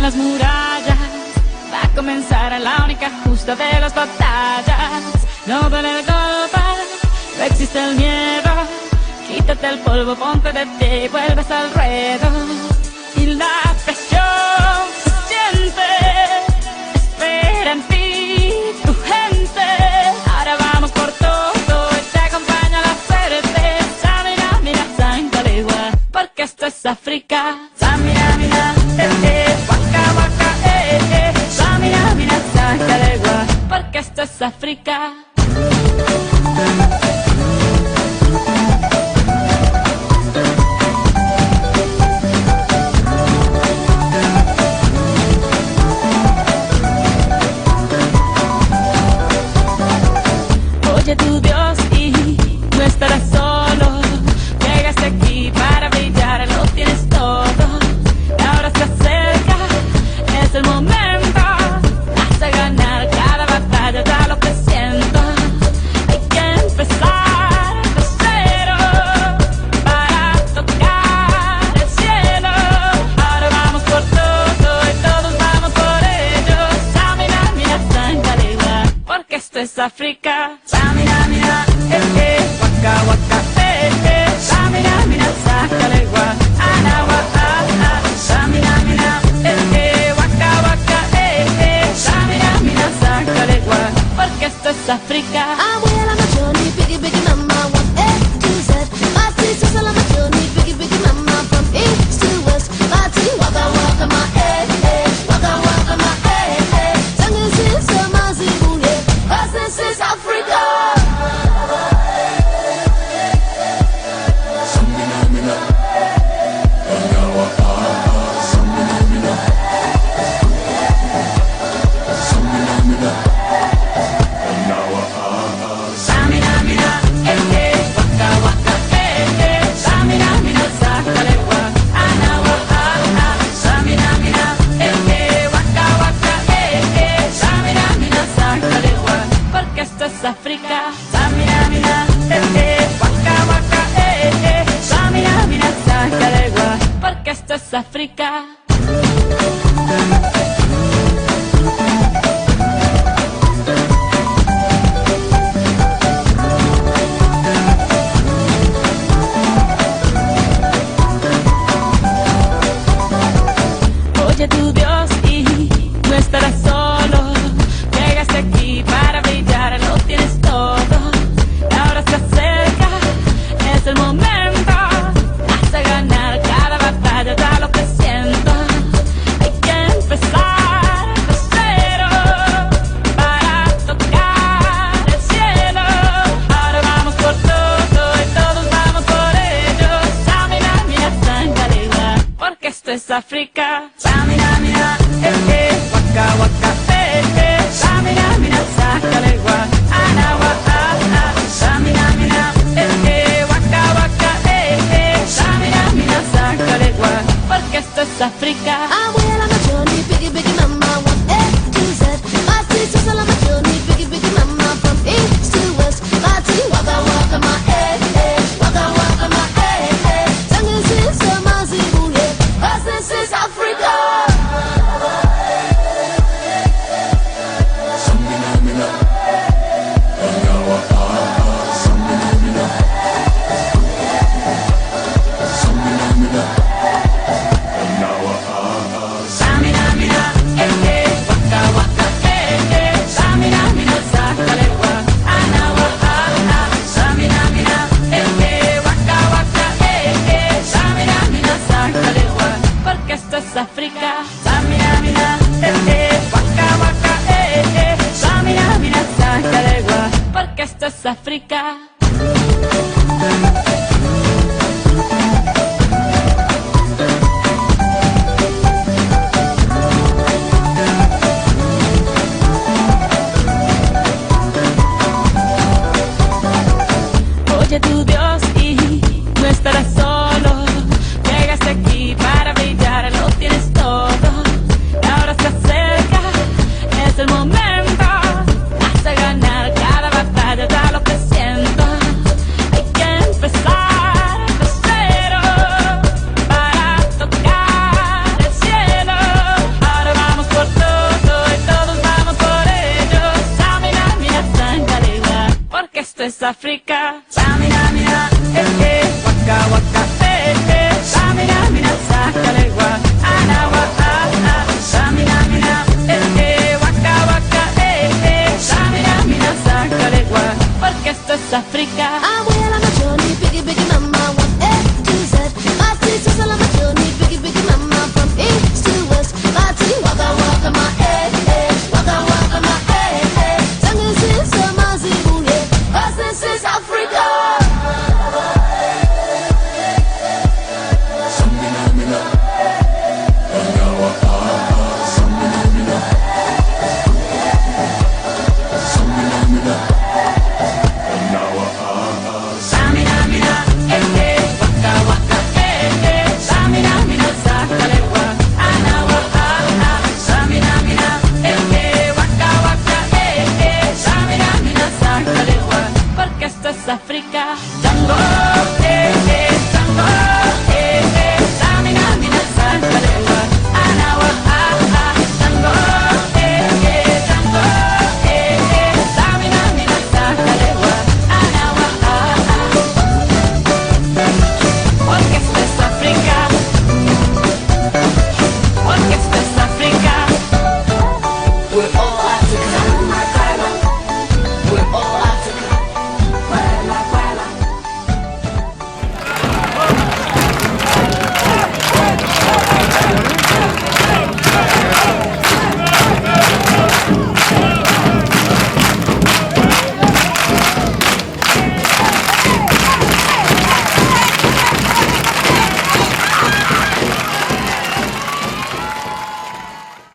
las murallas, va a comenzar la única justa de las batallas. No duele el golpe, no existe el miedo. Quítate el polvo, ponte de pie y vuelves al ruedo. Y la presión se siente, espera en ti tu gente. Ahora vamos por todo y te acompaña la suerte. Samina, mira, Sankalegua, porque esto es África. Samina, mira, waka, waka, Samina, mira, Sankalegua, porque esto es África. Oye tu Dios y no estarás solo. Llegaste aquí para brillar, lo tienes todo. Y ahora se acerca, es el momento. Vas a ganar cada batalla, ya lo presiento. Hay que empezar de cero para tocar el cielo. Ahora vamos por todo y todos vamos por ello. Samina, mira, Sankalegua, porque esto es África. Samina, mira, waka, waka, Samina, mira, Sankalegua, anawa, Samina, mira, waka, waka, Samina, mira, Sankalegua, porque esto es África. I'm on my journey, biggie, biggie mama, from A to Z. My teacher's on my journey, biggie, biggie mama, from east to west. My team, waka, waka, my waka, waka, my Tango is so mazi booye, 'cause this is Africa. África, Samina, mira, waka, waka, Samina, mira, Sankalegua, porque esto es África. Oye tu Dios y no estarás solo. Llegaste aquí para brillar, lo tienes todo. Y ahora se acerca, es el momento. Vas a ganar cada batalla, ya lo presiento. Hay que empezar de cero para tocar el cielo. Ahora vamos por todo y todos vamos por ello. Samina, mira, Sankalegua, porque esto es África. Samina, mira, waka, waka, Samina, mira, Sankalegua, anawa, Samina, mira, waka, waka, Samina, mira, Sankalegua, porque esto es África. I'm on my journey, biggie, biggie mama, from A to Z. My teacher's on my journey, biggie, biggie mama, from east to west. My team, waka, waka, my waka, waka, my Tango is so mazi booye, 'cause this is Africa. África, Samina, mira, waka, waka, Samina, mira, Sankalegua, porque esto es África.